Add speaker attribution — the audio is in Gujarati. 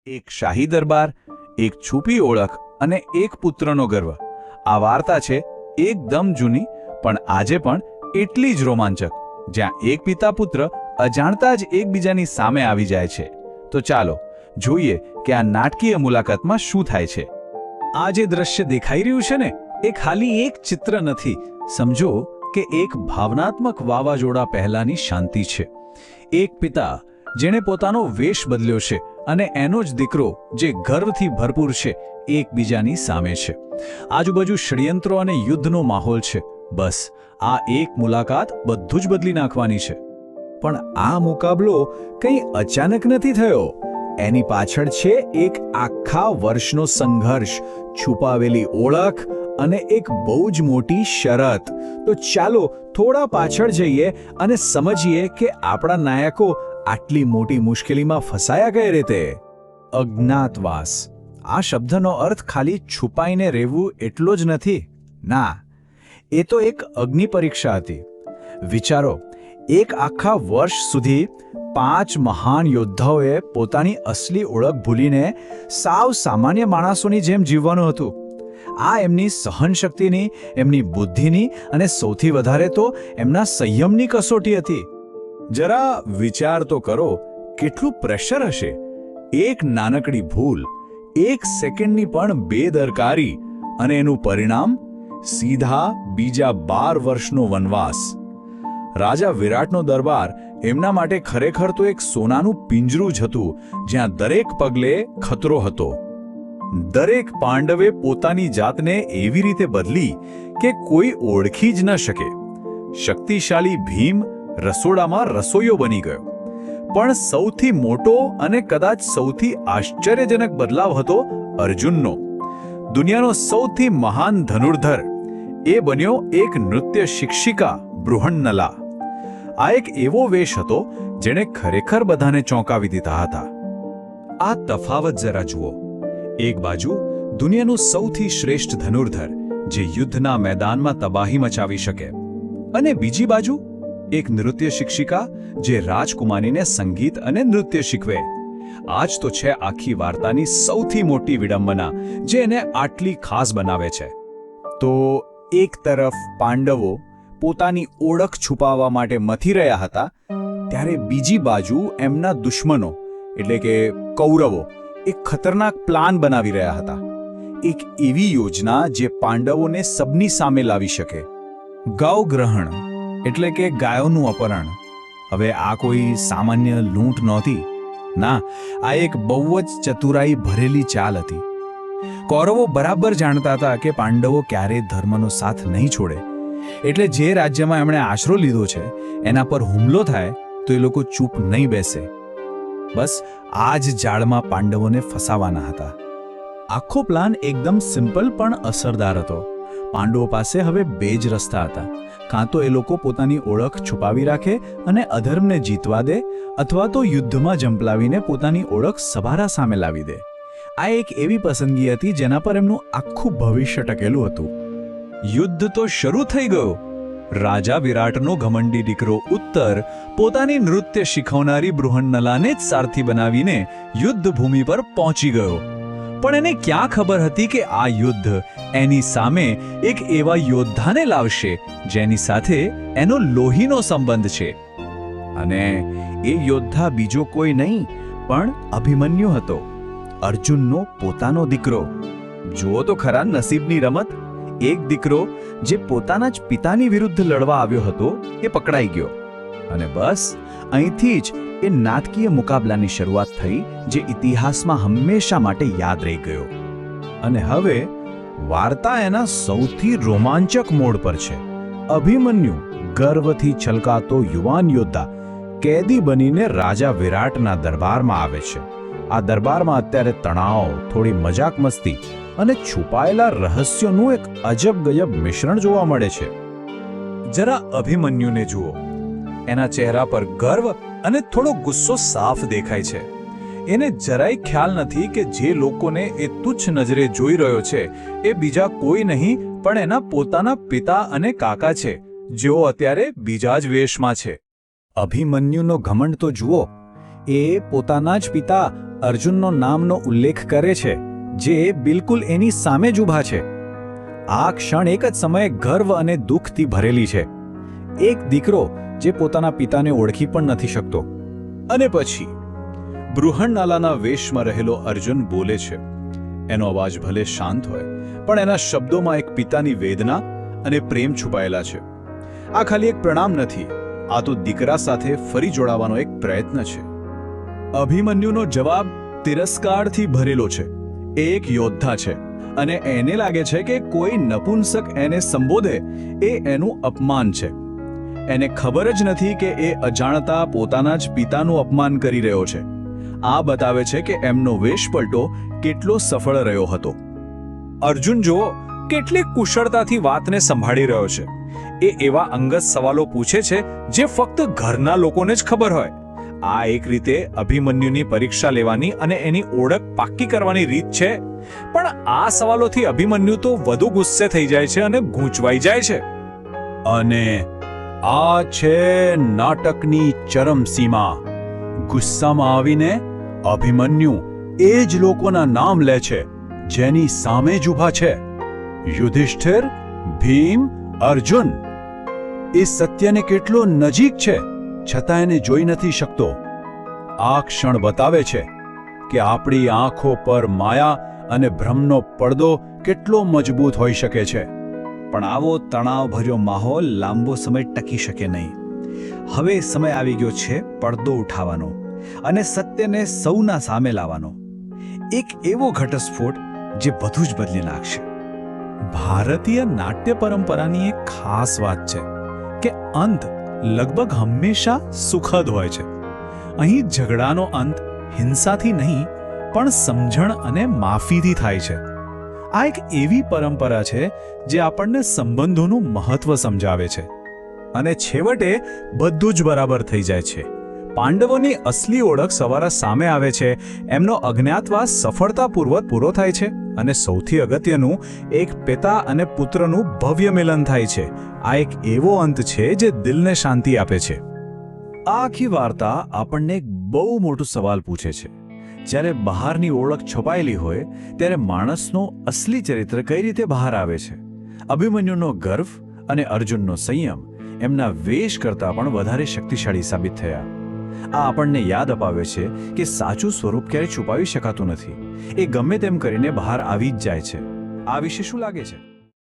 Speaker 1: એક શાહી દરબાર, એક છુપી ઓળખ અને એક પુત્રનો ગર્વ. આ વાર્તા છે એકદમ જૂની, પણ આજે પણ એટલી જ રોમાંચક, જ્યાં એક પિતા પુત્ર અજાણતા જ એકબીજાની સામે આવી જાય છે. તો ચાલો જોઈએ કે આ નાટકીય મુલાકાતમાં શું થાય છે.
Speaker 2: આ જે દ્રશ્ય દેખાઈ રહ્યું છે ને, એ ખાલી એક ચિત્ર નથી. સમજો કે એક ભાવનાત્મક વાવાઝોડા પહેલાની શાંતિ છે. એક પિતા જેણે પોતાનો વેશ બદલ્યો છે અને એનો જ દીકરો જે ગર્વથી ભરપૂર છે, એકબીજાની સામે છે. આજુબાજુ ષડયંત્રો અને યુદ્ધનો માહોલ છે. બસ આ એક મુલાકાત બધું જ બદલી નાખવાની છે. પણ આ મુકાબલો કંઈ અચાનક નથી થયો. એની પાછળ છે એક આખા વર્ષનો સંઘર્ષ, છુપાવેલી ઓળખ અને એક બહુ જ મોટી શરત. તો ચાલો થોડા પાછળ જઈએ અને સમજીએ કે આપણા નાયકો આટલી મોટી મુશ્કેલીમાં ફસાયા કઈ રીતે. અજ્ઞાતવાસ. આ શબ્દનો અર્થ ખાલી છુપાઈને રહેવું એટલો જ નથી. ના, એ તો એક અગ્નિ પરીક્ષા હતી. વિચારો, એક આખા વર્ષ સુધી 5 મહાન યોદ્ધાઓએ પોતાની અસલી ઓળખ ભૂલીને સાવ સામાન્ય માણસોની જેમ જીવવાનું હતું. આ એમની સહનશક્તિની, એમની બુદ્ધિની અને સૌથી વધારે તો એમના સંયમની કસોટી હતી. જરા વિચાર તો કરો, કેટલું પ્રેશર હશે. એક નાનકડી ભૂલ, એક સેકન્ડની પણ બેદરકારી, અને એનું પરિણામ સીધા બીજા 12 વર્ષનો વનવાસ. રાજા વિરાટનો દરબાર એમના માટે ખરેખર તો એક સોનાનું પિંજરું જ હતું, જ્યાં દરેક પગલે ખતરો હતો. દરેક પાંડવે પોતાની જાતને એવી રીતે બદલી કે કોઈ ઓળખી જ ન શકે. શક્તિશાળી ભીમ રસોડામાં રસોઈયો બની ગયો. પણ સૌથી મોટો અને કદાચ સૌથી આશ્ચર્યજનક બદલાવ હતો અર્જુનનો. દુનિયાનો સૌથી મહાન ધનુર્ધર એ બન્યો એક નૃત્ય શિક્ષિકા, બૃહન્નલા. આ એક એવો વેશ હતો જેણે ખરેખર બધાને ચોંકાવી દીધા હતા. આ તફાવત જરા જુઓ. એક બાજુ દુનિયાનું સૌથી શ્રેષ્ઠ ધનુર્ધર, જે યુદ્ધના મેદાનમાં તબાહી મચાવી શકે, અને બીજી બાજુ એક નૃત્ય શિક્ષિકા, જે રાજકુમારીને સંગીત અને નૃત્ય શીખવે. આ જ તો છે આખી વાર્તાની સૌથી મોટી વિડંબના, જે એને આટલી ખાસ બનાવે છે. તો એક તરફ પાંડવો પોતાની ઓળખ છુપાવવા માટે મથી રહ્યા હતા, ત્યારે બીજી બાજુ એમના દુશ્મનો એટલે કે કૌરવો એક ખતરનાક પ્લાન બનાવી રહ્યા હતા. એક એવી યોજના જે પાંડવોને સબની સામે લાવી શકે. ગૌગ્રહણ એટલે કે ગાયોનું અપહરણ. હવે આ કોઈ સામાન્ય લૂંટ નહોતી. ના, આ એક બહુ જ ચતુરાઈ ભરેલી ચાલ હતી. કૌરવો બરાબર જાણતા હતા કે પાંડવો ક્યારેય ધર્મનો સાથ નહીં છોડે. એટલે જે રાજ્યમાં એમણે આશરો લીધો છે, એના પર હુમલો થાય તો એ લોકો ચૂપ નહીં બેસે. બસ આ જ જાળમાં પાંડવોને ફસાવાના હતા. આખો પ્લાન એકદમ સિમ્પલ પણ અસરદાર હતો. પાંડવો પાસે હવે 2 જ રસ્તા હતા. કાં તો એ લોકો પોતાની ઓળખ છુપાવી રાખે અને અધર્મને જીતવા દે, અથવા તો યુદ્ધમાં ઝંપલાવીને પોતાની ઓળખ સભારા સામે લાવી દે. આ એક એવી પસંદગી હતી જેના પર એમનું આખું ભવિષ્ય ટકેલું હતું. યુદ્ધ તો શરૂ થઈ ગયો. રાજા વિરાટનો ઘમંડી દીકરો ઉત્તર પોતાની નૃત્ય શીખવનારી બૃહન્નલાને જ સારથી બનાવીને યુદ્ધ ભૂમિ પર પહોંચી ગયો. પણ એને ક્યાં ખબર હતી કે આ યુદ્ધ એની સામે એક એવા યોદ્ધાને લાવશે જેની સાથે એનો લોહીનો સંબંધ છે. અને એ યોદ્ધા બીજો કોઈ નહીં પણ અભિમન્યુ હતો, અર્જુનનો પોતાનો દીકરો. જુઓ તો ખરા નસીબની રમત. એક દીકરો જે પોતાના જ પિતાની વિરુદ્ધ લડવા આવ્યો હતો, એ પકડાઈ ગયો. અને બસ અહીંથી જ એ નાટકીય મુકાબલાની શરૂઆત થઈ, જે ઇતિહાસમાં હંમેશા માટે યાદ રહી ગયો. અને હવે વાર્તા એના સૌથી રોમાંચક મોડ પર છે. અભિમન્યુ, ગર્વથી છલકાતો યુવાન યોદ્ધા, કેદી બનીને રાજા વિરાટના દરબારમાં આવે છે. આ દરબારમાં અત્યારે તણાવ, થોડી મજાક મસ્તી અને છુપાયેલા રહસ્યોનું એક અજબ ગજબ મિશ્રણ જોવા મળે છે. જરા અભિમન્યુને જુઓ. એના ચહેરા પર ગર્વ અને થોડો ગુસ્સો સાફ દેખાય છે. એને જરાય ખ્યાલ નથી કે જે લોકોને એ તુચ્છ નજરે જોઈ રહ્યો છે, એ બીજા કોઈ નહીં પણ એના પોતાના પિતા અને કાકા છે, જેઓ અત્યારે બીજા જ વેશમાં છે. અભિમન્યુનો ઘમંડ તો જુઓ. એ પોતાના જ પિતા અર્જુનનો નામનો ઉલ્લેખ કરે છે, જે બિલકુલ એની સામે જ ઊભા છે. આ ક્ષણ એક જ સમયે ગર્વ અને દુઃખથી ભરેલી છે. એક દીકરો જે પોતાના પિતાને ઓળખી પણ નથી શકતો.
Speaker 1: અને પછી બૃહન્નાલાના વેશમાં રહેલો અર્જુન બોલે છે. એનો અવાજ ભલે શાંત હોય, પણ એના શબ્દોમાં એક પિતાની વેદના અને પ્રેમ છુપાયેલા છે. આ ખાલી એક પ્રણામ નથી, આ તો દીકરા સાથે ફરી જોડાવાનો એક પ્રયત્ન છે. અભિમન્યુનો જવાબ તિરસ્કારથી ભરેલો છે. એ એક યોદ્ધા છે અને એને લાગે છે કે કોઈ નપુંસક એને સંબોધે એ એનું અપમાન છે. એને ખબર જ નથી કે એ અજાણતા પોતાના જ પિતાનું અપમાન કરી રહ્યો છે. આ બતાવે છે કે એમનો વેશપલટો કેટલો સફળ રહ્યો હતો.
Speaker 2: અર્જુન જુઓ કેટલી કુશળતાથી વાતને સંભાળી રહ્યો છે. એ એવા અંગત સવાલો પૂછે છે જે ફક્ત ઘરના લોકોને જ ખબર હોય. આ એક રીતે અભિમન્યુની પરીક્ષા લેવાની અને એની ઓળખ પાક્કી કરવાની રીત છે. પણ આ સવાલોથી અભિમન્યુ તો વધુ ગુસ્સે થઈ જાય છે અને ગૂંચવાઈ જાય છે.
Speaker 1: અને આ છે નાટકની ચરમસીમા. ગુસ્સામાં આવીને અભિમન્યુ એ જ લોકોના નામ લે છે જેની સામે જ ઊભા છે. યુધિષ્ઠિર, ભીમ, અર્જુન. એ સત્યને કેટલો નજીક છે છતાં એને જોઈ નથી શકતો. આ ક્ષણ બતાવે છે કે આપણી આંખો પર માયા અને ભ્રમનો પડદો કેટલો મજબૂત હોઈ શકે છે.
Speaker 2: પણ આવો તણાવભર્યો માહોલ લાંબો સમય ટકી શકે નહીં. હવે સમય આવી ગયો છે પડદો ઉઠાવવાનો અને સત્યને સૌના સામે લાવવાનો. એક એવો ઘટસ્ફોટ જે બધું જ બદલી નાખશે. ભારતીય નાટ્ય પરંપરાની એક ખાસ વાત છે કે અંત લગભગ હંમેશા સુખદ હોય છે. અહીં ઝઘડાનો અંત હિંસાથી નહીં પણ સમજણ અને માફીથી થાય છે. આ એક એવી પરંપરા છે જે આપણને સંબંધોનું મહત્વ સમજાવે છે. અને છેવટે બધું જ બરાબર થઈ જાય છે. પાંડવોની અસલી ઓળખ સવારે સામે આવે છે. એમનો અજ્ઞાતવાસ સફળતાપૂર્વક પૂરો થાય છે અને સૌથી અગત્યનું એક પિતા અને પુત્રનું ભવ્ય મિલન થાય છે. આ એક એવો અંત છે જે દિલને શાંતિ આપે છે. આ આખી વાર્તા આપણને એક બહુ મોટો સવાલ પૂછે છે. જ્યારે બહારની ઓળખ છુપાયેલી હોય ત્યારે માણસનો અસલી ચરિત્ર કઈ રીતે બહાર આવે છે? અભિમન્યુનો ગર્વ અને અર્જુનનો સંયમ એમના વેશ કરતાં પણ વધારે શક્તિશાળી સાબિત થયા. આ આપણને યાદ અપાવે છે કે સાચું સ્વરૂપ ક્યારેય છુપાવી શકાતું નથી. એ ગમે તેમ કરીને બહાર આવી જ જાય છે. આ વિશે શું લાગે છે?